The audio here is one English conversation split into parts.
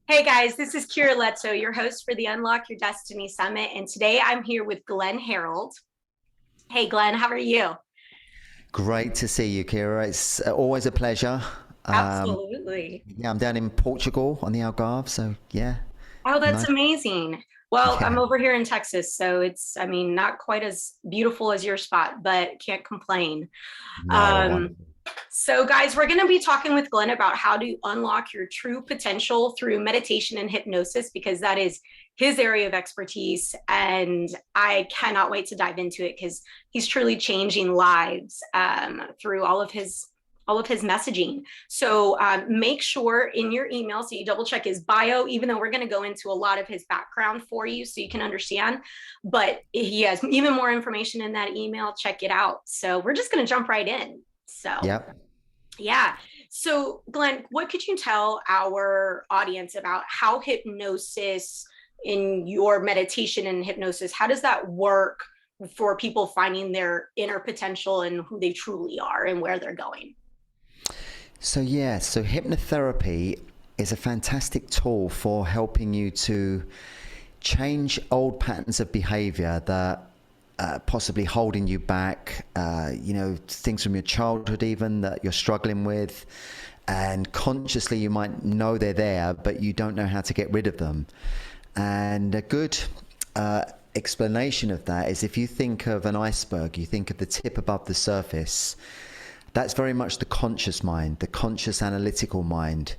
Hey guys, this is Kyra Letzo, your host for the Unlock Your Destiny Summit. And today I'm here with Glenn Harrold. Hey Glenn, how are you? Great to see you, Kira. It's always a pleasure. Um, Absolutely. yeah, I'm down in Portugal on the Algarve, so yeah, Oh, that's nice. amazing. Well, I'm Yeah, over here in Texas, so it's not quite as beautiful as your spot, but can't complain. no, Um, So, guys, we're going to be talking with Glenn about how to unlock your true potential through meditation and hypnosis because that is his area of expertise. And I cannot wait to dive into it because he's truly changing lives through all of his messaging. So make sure in your email, so you double check his bio, even though we're going to go into a lot of his background for you so you can understand. But he has even more information in that email. Check it out. So we're just going to jump right in. So yep. yeah. So, Glenn, what could you tell our audience about how hypnosis in your meditation and hypnosis, how does that work for people finding their inner potential and who they truly are and where they're going? So hypnotherapy is a fantastic tool for helping you to change old patterns of behavior that possibly holding you back, things from your childhood even that you're struggling with. And consciously, you might know they're there, but you don't know how to get rid of them. And a good explanation of that is if you think of an iceberg, you think of the tip above the surface. That's very much the conscious mind, the conscious analytical mind.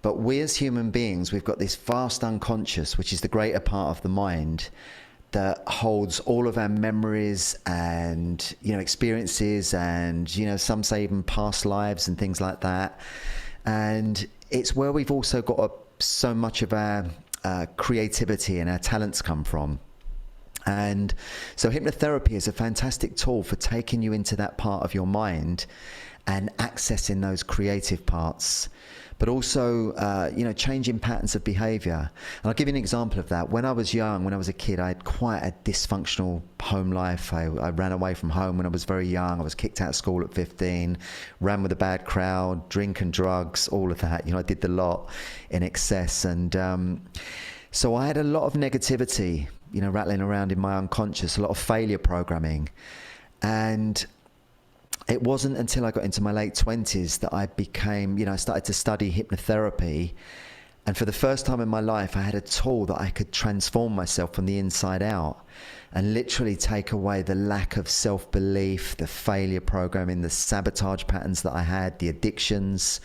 But we as human beings, we've got this vast unconscious, which is the greater part of the mind, that holds all of our memories and experiences and some say even past lives and things like that. And it's where we've also got so much of our creativity and our talents come from. And so hypnotherapy is a fantastic tool for taking you into that part of your mind and accessing those creative parts, but also, changing patterns of behavior. And I'll give you an example of that. When I was young, when I was a kid, I had quite a dysfunctional home life. I ran away from home when I was very young. I was kicked out of school at 15, ran with a bad crowd, drink and drugs, all of that. I did the lot in excess. And so I had a lot of negativity, rattling around in my unconscious, a lot of failure programming. And it wasn't until I got into my late 20s that I became, I started to study hypnotherapy. And for the first time in my life, I had a tool that I could transform myself from the inside out and literally take away the lack of self-belief, the failure programming, the sabotage patterns that I had, the addictions,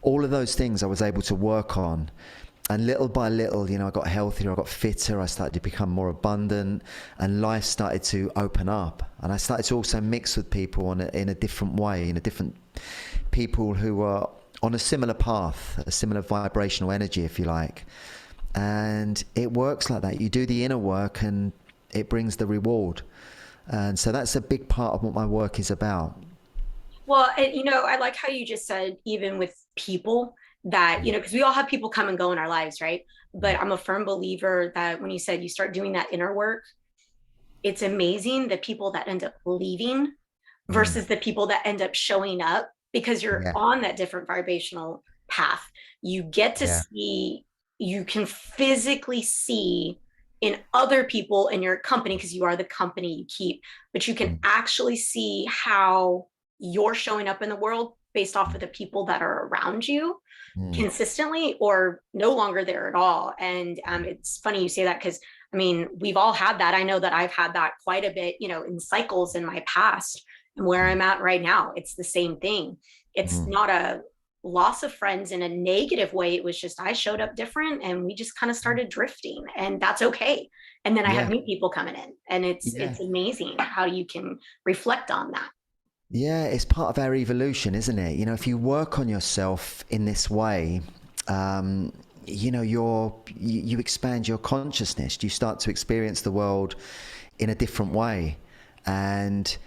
all of those things I was able to work on. And little by little, I got healthier, I got fitter, I started to become more abundant, and life started to open up. And I started to also mix with people in a different way, different people who were on a similar path, a similar vibrational energy, if you like. And it works like that. You do the inner work and it brings the reward. And so that's a big part of what my work is about. Well, I like how you just said, even with people that, because we all have people come and go in our lives, right? But I'm a firm believer that when you said you start doing that inner work, it's amazing the people that end up leaving Mm, versus the people that end up showing up because you're yeah, on that different vibrational path. You get to yeah. see, you can physically see in other people in your company because you are the company you keep, but you can Mm, actually see how you're showing up in the world based off of the people that are around you mm, consistently or no longer there at all. And it's funny you say that because we've all had that. I know that I've had that quite a bit, in cycles in my past and where mm, I'm at right now. It's the same thing. It's mm, not a loss of friends in a negative way. It was just I showed up different and we just kind of started drifting, and that's okay. And then I have yeah, new people coming in, and it's yeah. it's amazing how you can reflect on that. Yeah, it's part of our evolution, isn't it? If you work on yourself in this way, um, you expand your consciousness. You start to experience the world in a different way, and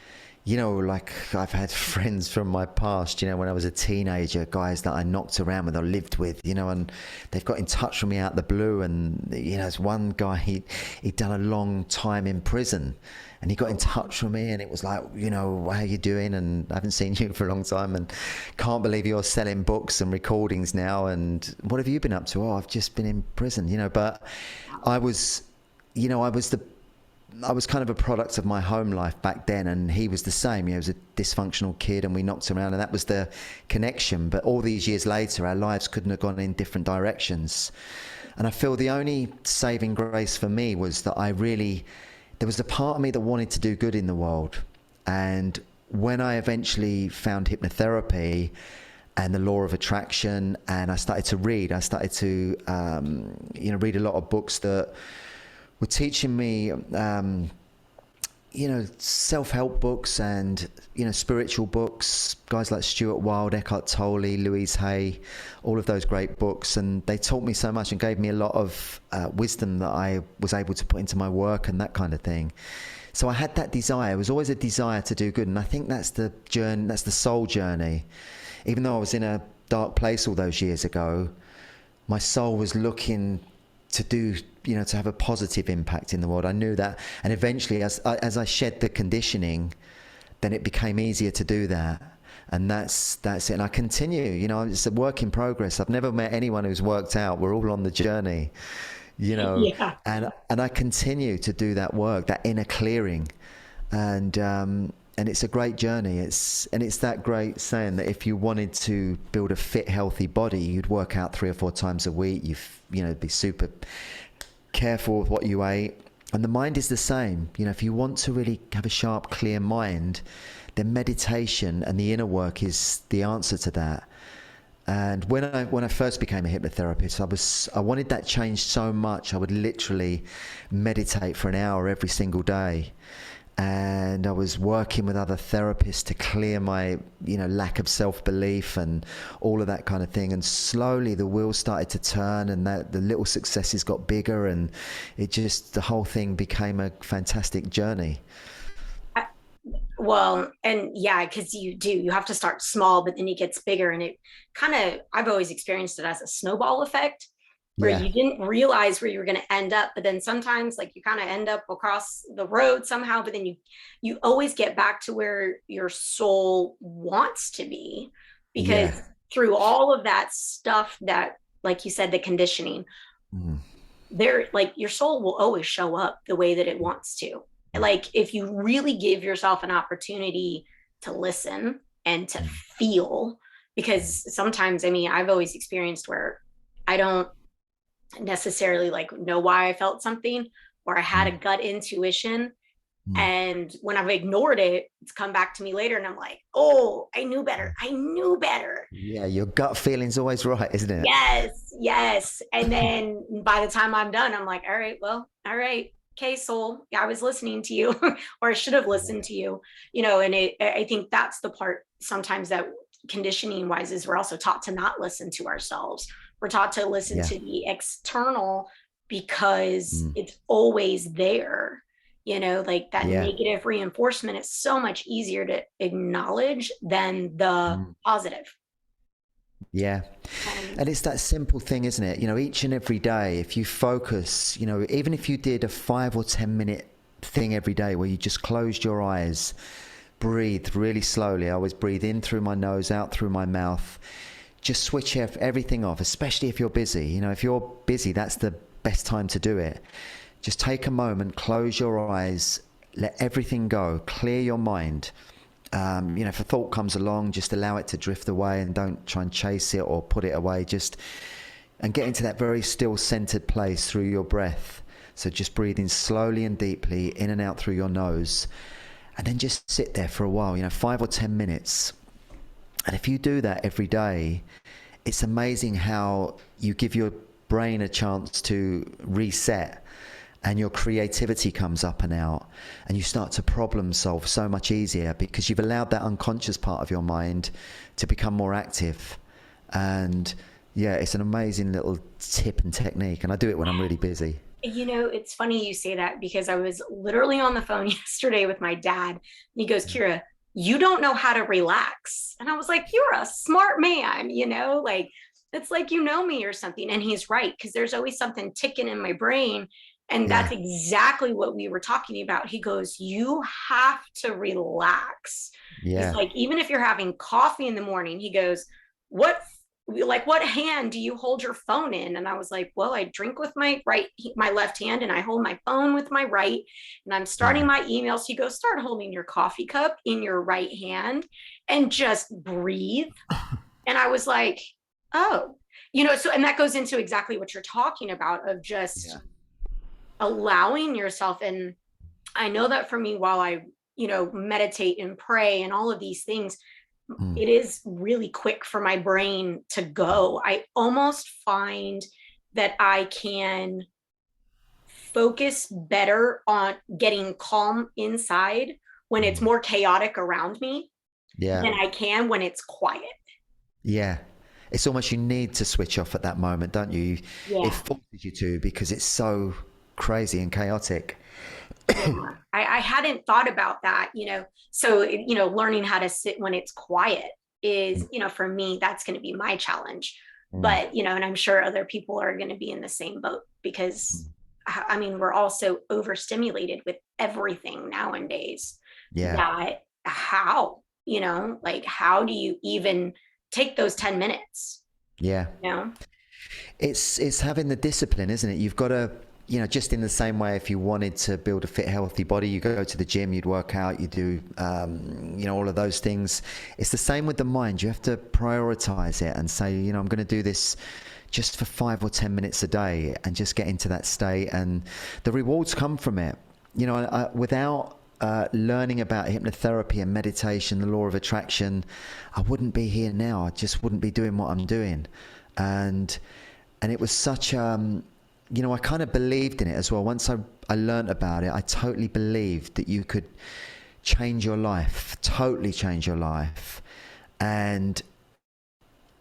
like I've had friends from my past, when I was a teenager, guys that I knocked around with or lived with, and they've got in touch with me out the blue. And, there's one guy, he'd done a long time in prison, and he got in touch with me, and it was like, how you doing? And I haven't seen you for a long time, and can't believe you're selling books and recordings now. And what have you been up to? Oh, I've just been in prison, but I was, I was kind of a product of my home life back then, and he was the same. He was a dysfunctional kid, and we knocked around, and that was the connection. But all these years later, our lives couldn't have gone in different directions. And I feel the only saving grace for me was that there was a part of me that wanted to do good in the world. And when I eventually found hypnotherapy and the law of attraction, and I started to read a lot of books that were teaching me, self-help books and, spiritual books, guys like Stuart Wilde, Eckhart Tolle, Louise Hay, all of those great books. And they taught me so much and gave me a lot of wisdom that I was able to put into my work and that kind of thing. So I had that desire. It was always a desire to do good. And I think that's the journey, that's the soul journey. Even though I was in a dark place all those years ago, my soul was looking to do, to have a positive impact in the world. I knew that. And eventually, as I shed the conditioning, then it became easier to do that. And that's it. And I continue, it's a work in progress. I've never met anyone who's worked out. We're all on the journey, Yeah. and I continue to do that work, that inner clearing. And it's a great journey. It's that great saying that if you wanted to build a fit, healthy body, you'd work out 3 or 4 times a week. Be super careful with what you ate. And the mind is the same. If you want to really have a sharp, clear mind, then meditation and the inner work is the answer to that. And when I first became a hypnotherapist, I wanted that change so much. I would literally meditate for an hour every single day. And I was working with other therapists to clear my, lack of self-belief and all of that kind of thing. And slowly the wheels started to turn, and the little successes got bigger, and the whole thing became a fantastic journey. Well, and yeah, because you have to start small, but then it gets bigger, and I've always experienced it as a snowball effect, where Yeah. you didn't realize where you were going to end up, but then sometimes like you kind of end up across the road somehow, but then you always get back to where your soul wants to be, because Yeah. through all of that stuff that, like you said, the conditioning, Mm. there, like, your soul will always show up the way that it wants to. Like, if you really give yourself an opportunity to listen and to feel, because sometimes, I've always experienced where I don't necessarily like know why I felt something, or I had a Mm. gut intuition, Mm. and when I've ignored it, it's come back to me later, and I'm like, oh, I knew better. I knew better. Yeah, your gut feeling's always right, isn't it? Yes. And then by the time I'm done, I'm like, all right, okay, soul, yeah, I was listening to you, or I should have listened to you, and I think that's the part sometimes that, conditioning wise, is we're also taught to not listen to ourselves. We're taught to listen Yeah. to the external because Mm. it's always there. Like that Yeah. negative reinforcement is so much easier to acknowledge than the Mm. positive. Yeah. And And it's that simple thing, isn't it? Each and every day, if you focus, even if you did a 5 or 10 minute thing every day where you just closed your eyes, breathe really slowly. I always breathe in through my nose, out through my mouth. Just switch everything off, especially if you're busy. If you're busy, that's the best time to do it. Just take a moment, close your eyes, let everything go, clear your mind. If a thought comes along, just allow it to drift away and don't try and chase it or put it away. And get into that very still, centered place through your breath. So just breathing slowly and deeply in and out through your nose, and then just sit there for a while, 5 or 10 minutes. And if you do that every day, it's amazing how you give your brain a chance to reset, and your creativity comes up and out, and you start to problem solve so much easier because you've allowed that unconscious part of your mind to become more active. And yeah, it's an amazing little tip and technique, and I do it when I'm really busy. it's funny you say that, because I was literally on the phone yesterday with my dad, and he goes, Kyra, you don't know how to relax. And I was like, you're a smart man, like it's like you know me or something. And he's right, because there's always something ticking in my brain. And Yeah. that's exactly what we were talking about. He goes, you have to relax. He's Yeah. like, even if you're having coffee in the morning, he goes, what what hand do you hold your phone in? And I was like, well, I drink with my left hand, and I hold my phone with my right, and I'm starting Yeah. my emails. He goes, start holding your coffee cup in your right hand and just breathe. And I was like, oh, so, and that goes into exactly what you're talking about, of Yeah. just allowing yourself. And I know that for me, while I meditate and pray and all of these things, Mm. it is really quick for my brain to go. I almost find that I can focus better on getting calm inside when it's Mm. more chaotic around me Yeah. than I can when it's quiet. Yeah. It's almost, you need to switch off at that moment, don't you? It Yeah. forces you to, because it's so crazy and chaotic. Yeah. I hadn't thought about that, So, learning how to sit when it's quiet is, for me, that's going to be my challenge. Mm. But, and I'm sure other people are going to be in the same boat, because, I mean, we're all so overstimulated with everything nowadays Yeah. that like, how do you even take those 10 minutes, Yeah. you know? It's having the discipline, isn't it? You've got to, just in the same way, if you wanted to build a fit, healthy body, you go to the gym, you'd work out, you do, all of those things. It's the same with the mind. You have to prioritize it and say, I'm going to do this just for 5 or 10 minutes a day, and just get into that state, and the rewards come from it. Without learning about hypnotherapy and meditation, the law of attraction, I wouldn't be here now. I just wouldn't be doing what I'm doing. And it was such, I kind of believed in it as well. Once I learned about it, I totally believed that you could change your life, totally change your life. And,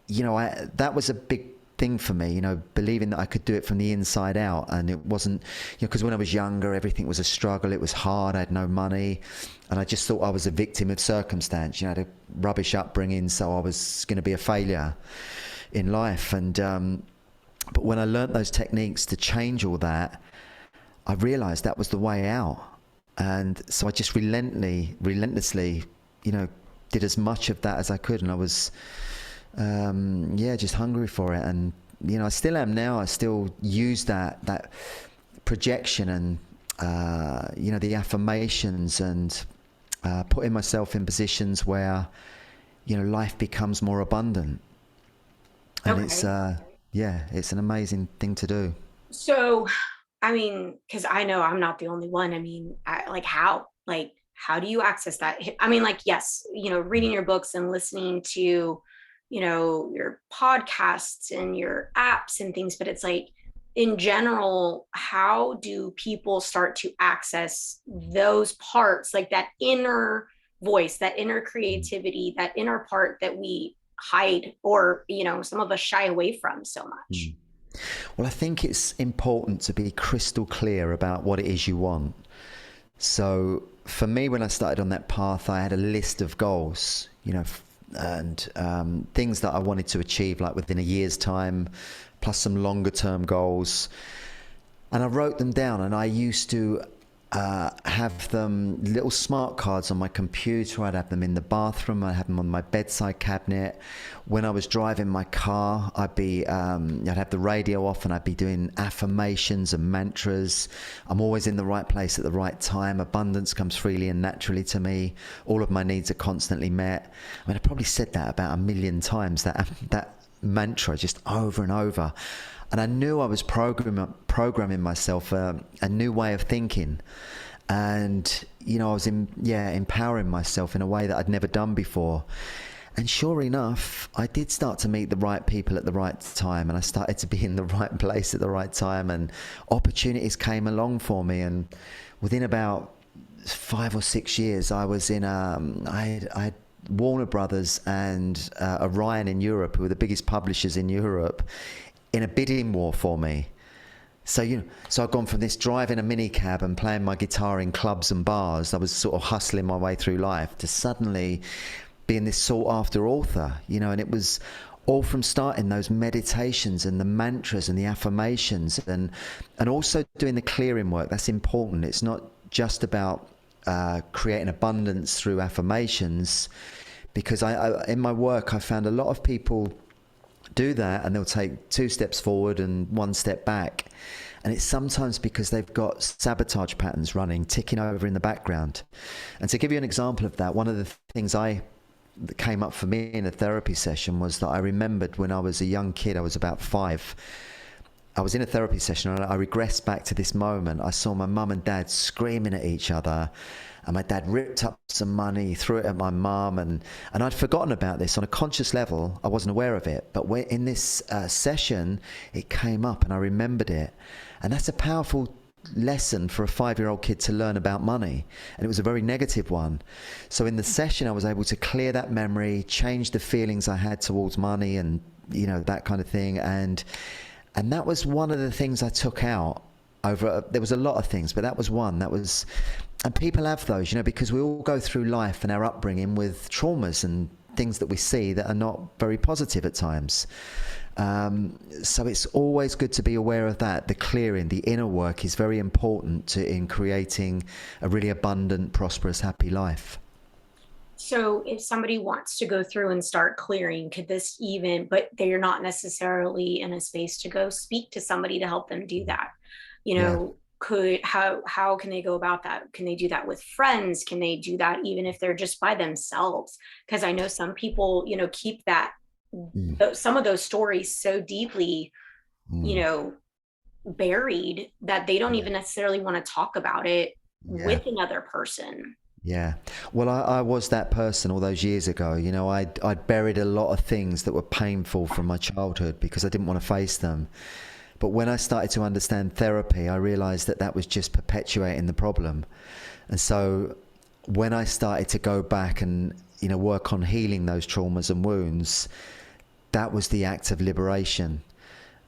that was a big thing for me, believing that I could do it from the inside out. And it wasn't, because when I was younger, everything was a struggle. It was hard. I had no money. And I just thought I was a victim of circumstance. I had a rubbish upbringing, so I was going to be a failure in life. And, but when I learnt those techniques to change all that, I realized that was the way out. And so I just relentlessly, did as much of that as I could. And I was, just hungry for it. And, I still am now. I still use that projection and, the affirmations, and putting myself in positions where, life becomes more abundant. And Okay. it's, it's an amazing thing to do. So, I mean, because I know I'm not the only one. I mean, how do you access that? I mean, like, yes, reading your books and listening to, your podcasts and your apps and things, but it's like, in general, how do people start to access those parts, like that inner voice, that inner creativity, that inner part that we hide, or, some of us shy away from so much? Mm. Well, I think it's important to be crystal clear about what it is you want. So for me, when I started on that path, I had a list of goals, and things that I wanted to achieve, like within a year's time, plus some longer term goals. And I wrote them down, and I used to have them, little smart cards on my computer. I'd have them in the bathroom. I'd have them on my bedside cabinet. When I was driving my car, I'd have the radio off, and I'd be doing affirmations and mantras. I'm always in the right place at the right time. Abundance comes freely and naturally to me. All of my needs are constantly met. I mean, I probably said that about 1,000,000 times, that mantra, just over and over. And I knew I was programming myself a new way of thinking. And, I was empowering myself in a way that I'd never done before. And sure enough, I did start to meet the right people at the right time, and I started to be in the right place at the right time, and opportunities came along for me. And within about 5 or 6 years, I was in, I had Warner Brothers and Orion in Europe, who were the biggest publishers in Europe, in a bidding war for me. So, so I've gone from this driving a minicab and playing my guitar in clubs and bars. I was sort of hustling my way through life to suddenly being this sought after author, and it was all from starting those meditations and the mantras and the affirmations and also doing the clearing work. That's important. It's not just about creating abundance through affirmations, because I in my work, I found a lot of people do that and they'll take 2 steps forward and 1 step back. And it's sometimes because they've got sabotage patterns running, ticking over in the background. And to give you an example of that, one of the things that came up for me in a therapy session was that I remembered when I was a young kid, I was about 5. I was in a therapy session and I regressed back to this moment. I saw my mum and dad screaming at each other, and my dad ripped up some money, threw it at my mum, and I'd forgotten about this. On a conscious level, I wasn't aware of it. But in this session, it came up and I remembered it. And that's a powerful lesson for a 5-year-old kid to learn about money, and it was a very negative one. So in the session I was able to clear that memory, change the feelings I had towards money and that kind of thing, and that was one of the things I took out over. There was a lot of things, but that was one. And people have those, because we all go through life and our upbringing with traumas and things that we see that are not very positive at times. So it's always good to be aware of that. The clearing, the inner work is very important in creating a really abundant, prosperous, happy life. So if somebody wants to go through and start clearing, but they're not necessarily in a space to go speak to somebody to help them do that, how can they go about that? Can they do that with friends? Can they do that even if they're just by themselves? Because I know some people, keep that some of those stories so deeply, buried that they don't even necessarily want to talk about it with another person. Yeah. Well, I was that person all those years ago. I'd buried a lot of things that were painful from my childhood because I didn't want to face them. But when I started to understand therapy, I realized that was just perpetuating the problem. And so when I started to go back and, work on healing those traumas and wounds, that was the act of liberation.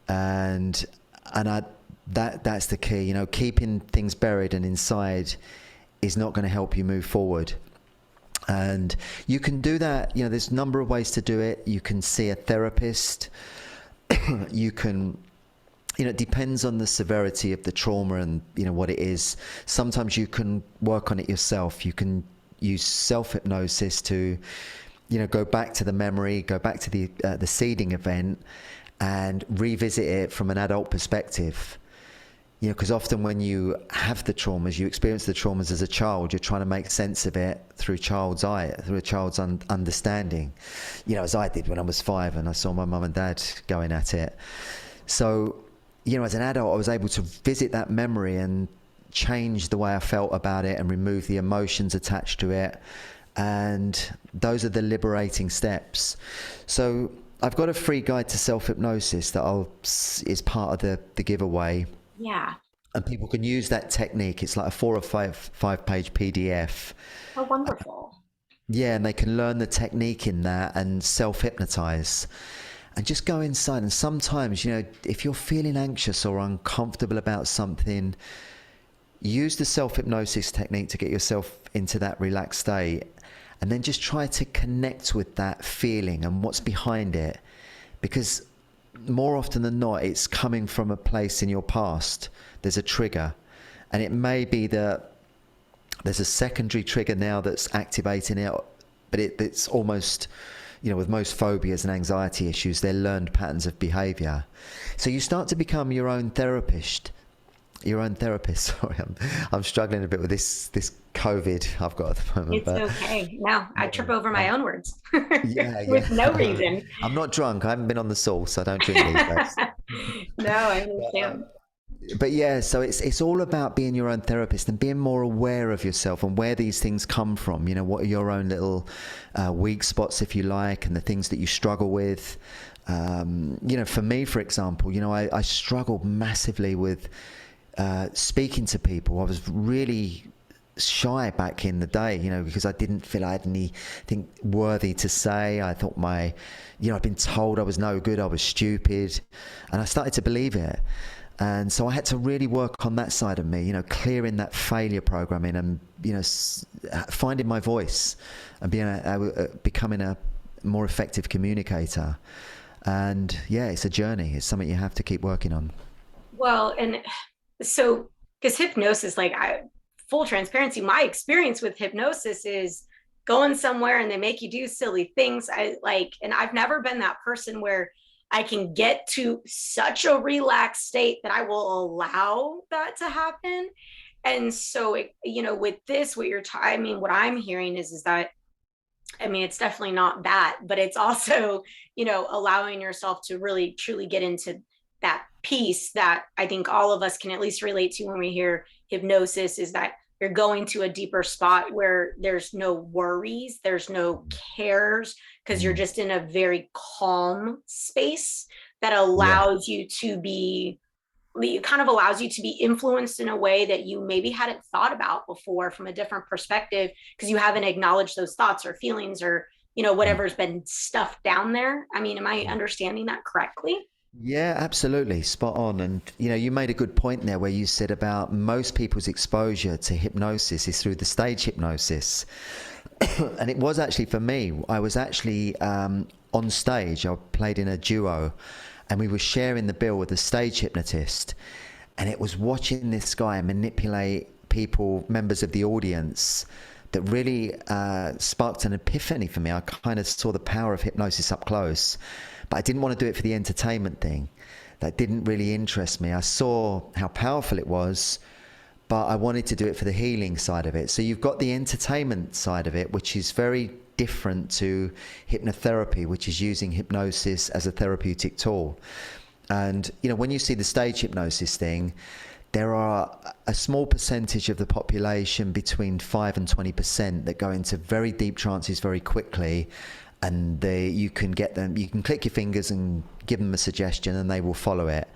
And that's the key. Keeping things buried and inside is not going to help you move forward. And you can do that. There's a number of ways to do it. You can see a therapist. You can, it depends on the severity of the trauma and, what it is. Sometimes you can work on it yourself. You can use self-hypnosis to, go back to the memory, go back to the seeding event and revisit it from an adult perspective. Because often when you have the traumas, you experience the traumas as a child, you're trying to make sense of it through a child's eye, through a child's understanding, as I did when I was 5 and I saw my mum and dad going at it. So, as an adult, I was able to visit that memory and change the way I felt about it and remove the emotions attached to it. And those are the liberating steps. So I've got a free guide to self-hypnosis that is part of the giveaway. Yeah. And people can use that technique. It's like a 4 or 5 page PDF. Oh, wonderful. Yeah, and they can learn the technique in that and self-hypnotize and just go inside. And sometimes, if you're feeling anxious or uncomfortable about something, use the self-hypnosis technique to get yourself into that relaxed state, and then just try to connect with that feeling and what's behind it. Because more often than not, it's coming from a place in your past. There's a trigger, and it may be that there's a secondary trigger now that's activating it, but it's almost, with most phobias and anxiety issues, they're learned patterns of behavior. So you start to become your own therapist. Sorry, I'm struggling a bit with this COVID I've got at the moment. It's okay. No, I trip over my own words. Yeah. With no reason. I'm not drunk. I haven't been on the sauce. I don't drink these days. No, I understand. But yeah, so it's all about being your own therapist and being more aware of yourself and where these things come from. What are your own little weak spots, if you like, and the things that you struggle with. For me, for example, I struggled massively with speaking to people. I was really shy back in the day, because I didn't feel I had anything worthy to say. I thought I'd been told I was no good, I was stupid, and I started to believe it. And so I had to really work on that side of me, clearing that failure programming and, finding my voice and becoming a more effective communicator. And yeah, it's a journey. It's something you have to keep working on. Well, and so because hypnosis, full transparency, my experience with hypnosis is going somewhere and they make you do silly things. And I've never been that person where I can get to such a relaxed state that I will allow that to happen. And so, with this, what I'm hearing is that, it's definitely not that, but it's also, allowing yourself to really truly get into that piece that I think all of us can at least relate to when we hear hypnosis, is that you're going to a deeper spot where there's no worries, there's no cares, because you're Mm. just in a very calm space that Yeah. allows you to be it kind of allows you to be influenced in a way that you maybe hadn't thought about before from a different perspective, because you haven't acknowledged those thoughts or feelings or Mm. whatever's been stuffed down there. Am I understanding that correctly? Yeah, absolutely. Spot on. And, you made a good point there where you said about most people's exposure to hypnosis is through the stage hypnosis. And it was actually for me, I was actually on stage. I played in a duo and we were sharing the bill with a stage hypnotist. And it was watching this guy manipulate people, members of the audience, that really sparked an epiphany for me. I kind of saw the power of hypnosis up close, but I didn't want to do it for the entertainment thing. That didn't really interest me. I saw how powerful it was, but I wanted to do it for the healing side of it. So you've got the entertainment side of it, which is very different to hypnotherapy, which is using hypnosis as a therapeutic tool. And, when you see the stage hypnosis thing, there are a small percentage of the population, between 5 and 20%, that go into very deep trances very quickly. And you can click your fingers and give them a suggestion and they will follow it.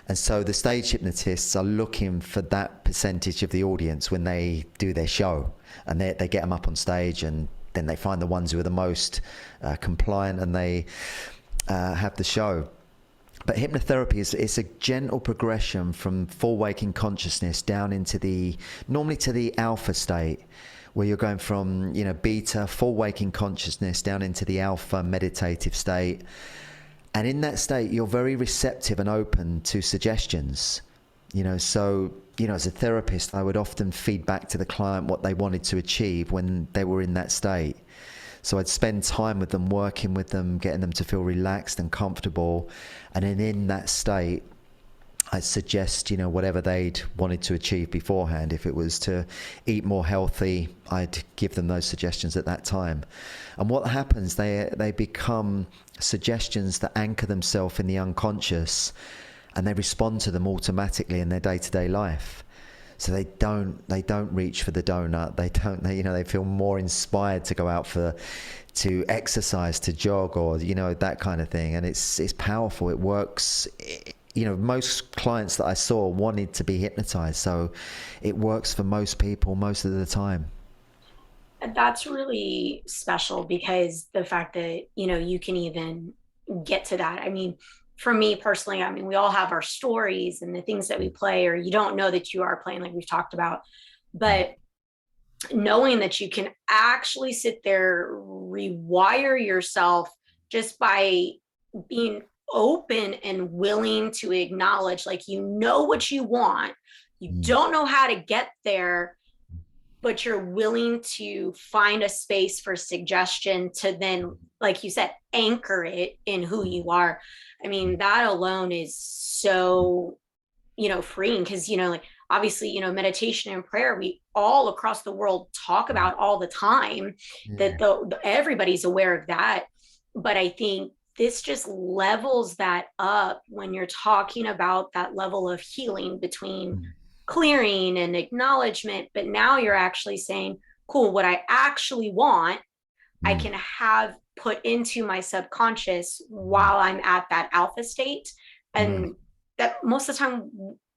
And so the stage hypnotists are looking for that percentage of the audience when they do their show, and they get them up on stage, and then they find the ones who are the most compliant, and they have the show. But hypnotherapy is a gentle progression from full waking consciousness down into normally to the alpha state, where you're going from, beta, full waking consciousness, down into the alpha meditative state. And in that state, you're very receptive and open to suggestions. So, as a therapist, I would often feed back to the client what they wanted to achieve when they were in that state. So I'd spend time with them, working with them, getting them to feel relaxed and comfortable. And then in that state, I'd suggest, whatever they'd wanted to achieve beforehand. If it was to eat more healthy, I'd give them those suggestions at that time. And what happens, they become suggestions that anchor themselves in the unconscious, and they respond to them automatically in their day-to-day life. So they don't reach for the donut. They feel more inspired to go out to exercise, to jog, or, that kind of thing. And it's powerful. It works. Most clients that I saw wanted to be hypnotized. So it works for most people most of the time. That's really special, because the fact that, you can even get to that. For me personally, we all have our stories and the things that we play, or you don't know that you are playing, like we've talked about. But knowing that you can actually sit there, rewire yourself just by being open and willing to acknowledge, like, what you want, you Mm. don't know how to get there, but you're willing to find a space for suggestion to then, like you said, anchor it in who you are. That alone is so, freeing, because, like, obviously, meditation and prayer, we all across the world talk about all the time, that Yeah. everybody's aware of that. But I think this just levels that up when you're talking about that level of healing between Mm. clearing and acknowledgement. But now you're actually saying, cool, what I actually want, I Mm. can have put into my subconscious while I'm at that alpha state. Mm. And that most of the time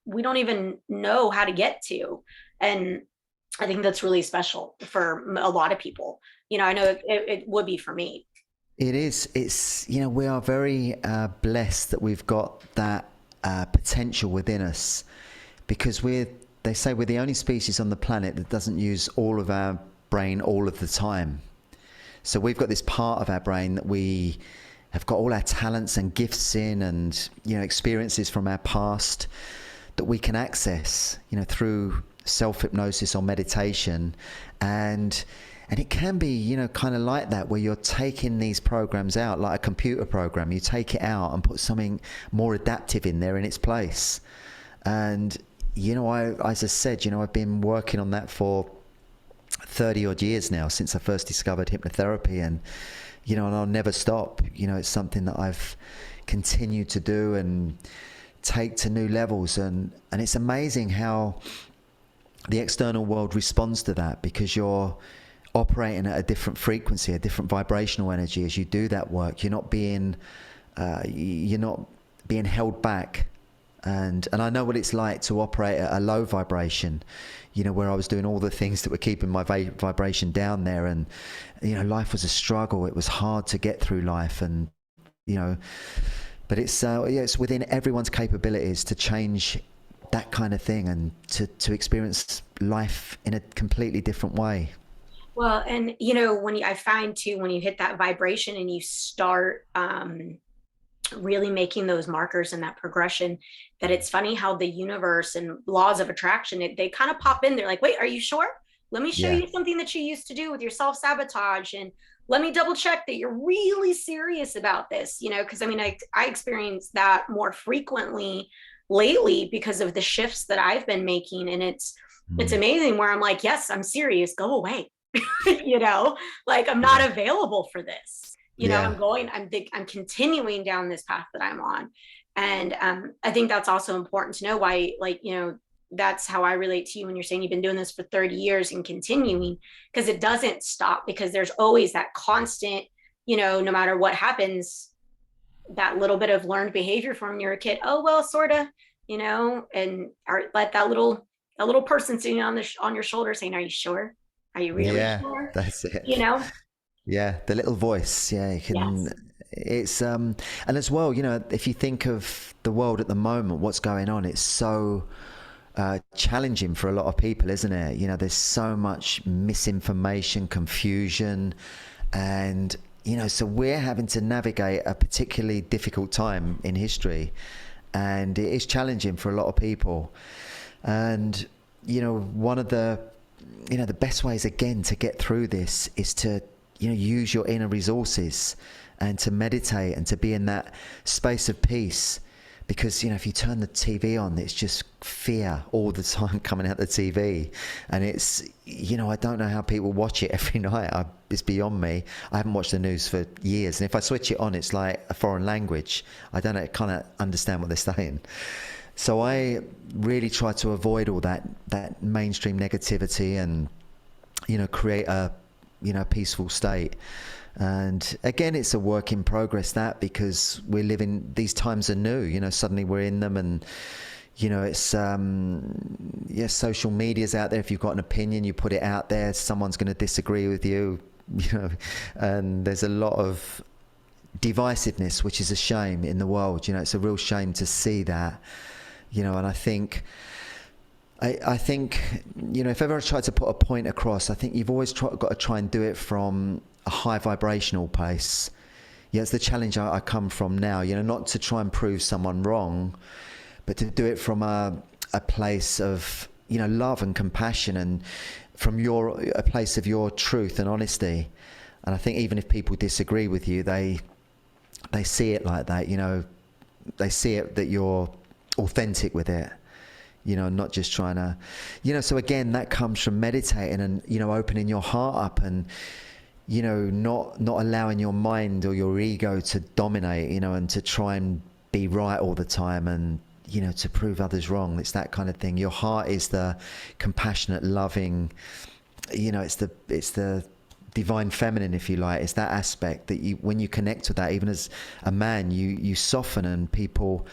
we don't even know how to get to. And I think that's really special for a lot of people. I know it would be for me. It is. We are very blessed that we've got that potential within us, because they say we're the only species on the planet that doesn't use all of our brain all of the time. So we've got this part of our brain that we have got all our talents and gifts in, and experiences from our past that we can access through self-hypnosis or meditation. And it can be kind of like that, where you're taking these programs out like a computer program. You take it out and put something more adaptive in there in its place. And as I said, I've been working on that for 30 odd years now, since I first discovered hypnotherapy, and and I'll never stop. It's something that I've continued to do and take to new levels, and it's amazing how the external world responds to that, because you're operating at a different frequency, a different vibrational energy as you do that work. You're not being held back. And I know what it's like to operate at a low vibration, where I was doing all the things that were keeping my vibration down there. And, life was a struggle. It was hard to get through life. And, but it's within everyone's capabilities to change that kind of thing, and to experience life in a completely different way. Well, and I find too, when you hit that vibration and you start really making those markers and that progression, that it's funny how the universe and laws of attraction, they kind of pop in there like, wait, are you sure? Let me show you something that you used to do with your self-sabotage, and let me double check that you're really serious about this, because I experience that more frequently lately because of the shifts that I've been making. And it's amazing, where I'm like, yes, I'm serious, go away. Like, I'm not available for this. I'm continuing down this path that I'm on. And I think that's also important to know why, that's how I relate to you when you're saying you've been doing this for 30 years and continuing, because it doesn't stop, because there's always that constant, no matter what happens, that little bit of learned behavior from when you're a kid. Oh, well, sort of, and let that little person sitting on your shoulder saying, are you sure? Are you really sure? That's it. Yeah, the little voice. Yeah, you can. Yes. It's and as well, if you think of the world at the moment, what's going on, it's so challenging for a lot of people, isn't it? There's so much misinformation, confusion, and so we're having to navigate a particularly difficult time in history, and it is challenging for a lot of people. And one of the the best ways, again, to get through this is to use your inner resources, and to meditate, and to be in that space of peace. Because if you turn the TV on, it's just fear all the time coming out the TV, and it's I don't know how people watch it every night. It's beyond me. I haven't watched the news for years, and if I switch it on, it's like a foreign language. I don't kind of understand what they're saying. So I really try to avoid all that mainstream negativity, and create a peaceful state. And again, it's a work in progress, because we're living, these times are new, suddenly we're in them. And it's social media's out there. If you've got an opinion, you put it out there, someone's going to disagree with you, and there's a lot of divisiveness, which is a shame in the world. It's a real shame to see that. And I think if ever I try to put a point across, I think you've always got to try and do it from a high vibrational place. It's the challenge I come from now, not to try and prove someone wrong, but to do it from a place of, love and compassion, and from a place of your truth and honesty. And I think even if people disagree with you, they see it like that, they see it that you're authentic with it, not just trying to, so again, that comes from meditating and, opening your heart up, and, not allowing your mind or your ego to dominate, and to try and be right all the time, and, to prove others wrong. It's that kind of thing. Your heart is the compassionate, loving, it's the divine feminine, if you like. It's that aspect that when you connect with that, even as a man, you soften, and people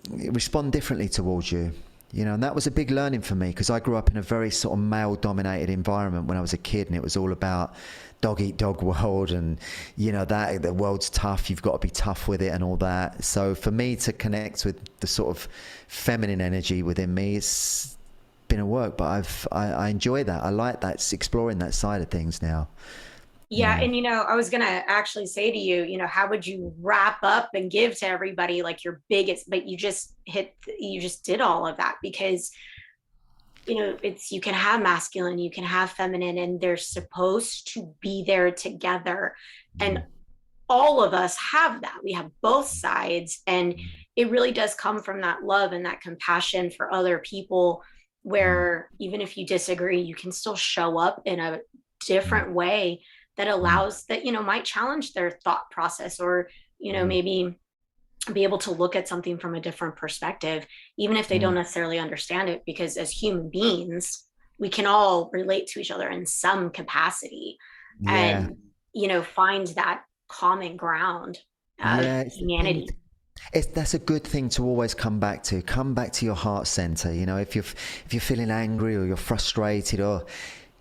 respond differently towards you. You know, and that was a big learning for me because I grew up in a very sort of male dominated environment when I was a kid, and it was all about dog eat dog world, and you know that the world's tough, you've got to be tough with it and all that. So for me to connect with the sort of feminine energy within me, it's been a work, but I enjoy that. I like that. It's exploring that side of things now, you Yeah, know. and I was gonna actually say to you, how would you wrap up and give to everybody like your biggest, but you just did all of that because it's you can have masculine, you can have feminine, and they're supposed to be there together. And Mm. all of us have that. We have both sides, and it really does come from that love and that compassion for other people, Mm. where even if you disagree, you can still show up in a Mm. different way that Mm. allows that might challenge their thought process, or Mm. maybe be able to look at something from a different perspective, even if they don't Mm. necessarily understand it, because as human beings we can all relate to each other in some capacity, Yeah. and find that common ground of Yeah, it's the thing. humanity. That's a good thing to always come back to. Come back to your heart center. You know, if you're feeling angry or you're frustrated, or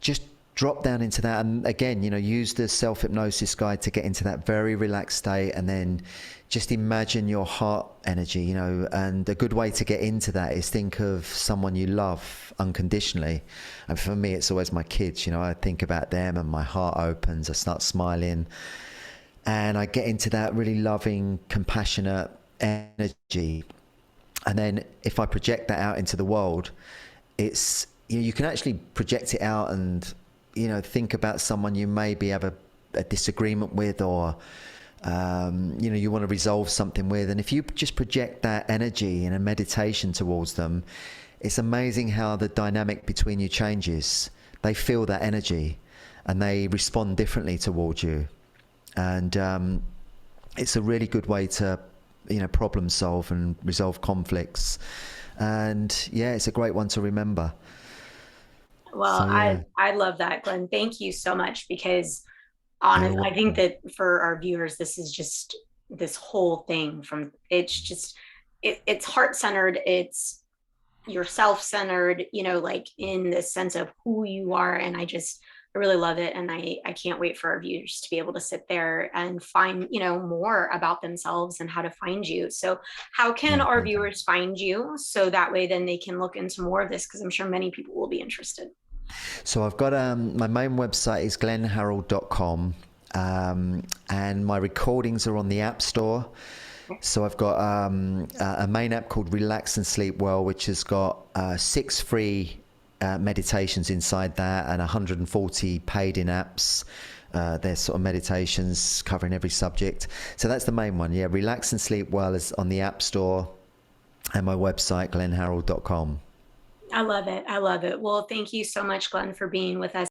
just drop down into that. And again, you know, use the self hypnosis guide to get into that very relaxed state, and then just imagine your heart energy. You know, and a good way to get into that is think of someone you love unconditionally. And for me, it's always my kids. You know, I think about them, and my heart opens. I start smiling, and I get into that really loving, compassionate energy. And then if I project that out into the world, it's, you can actually project it out and, think about someone you maybe have a disagreement with, or, you want to resolve something with. And if you just project that energy in a meditation towards them, it's amazing how the dynamic between you changes. They feel that energy and they respond differently towards you. And it's a really good way to problem solve and resolve conflicts. And yeah, it's a great one to remember. Well, So i yeah, i love that, Glenn. Thank you so much, because you're I think welcome. that for our viewers, this is just this whole thing from it's just it's heart centered, it's yourself centered, like in the sense of who you are. And I really love it. And I can't wait for our viewers to be able to sit there and find, more about themselves and how to find you. So how can My our pleasure. viewers find you, so that way then they can look into more of this? Because I'm sure many people will be interested. So I've got my main website is glennharrold.com, and my recordings are on the App Store. So I've got a main app called Relax and Sleep Well, which has got 6 free meditations inside that, and 140 paid in apps. They're sort of meditations covering every subject. So that's the main one. Yeah, Relax and Sleep Well is on the App Store, and my website, glennharrold.com. I love it. I love it. Well, thank you so much, Glenn, for being with us.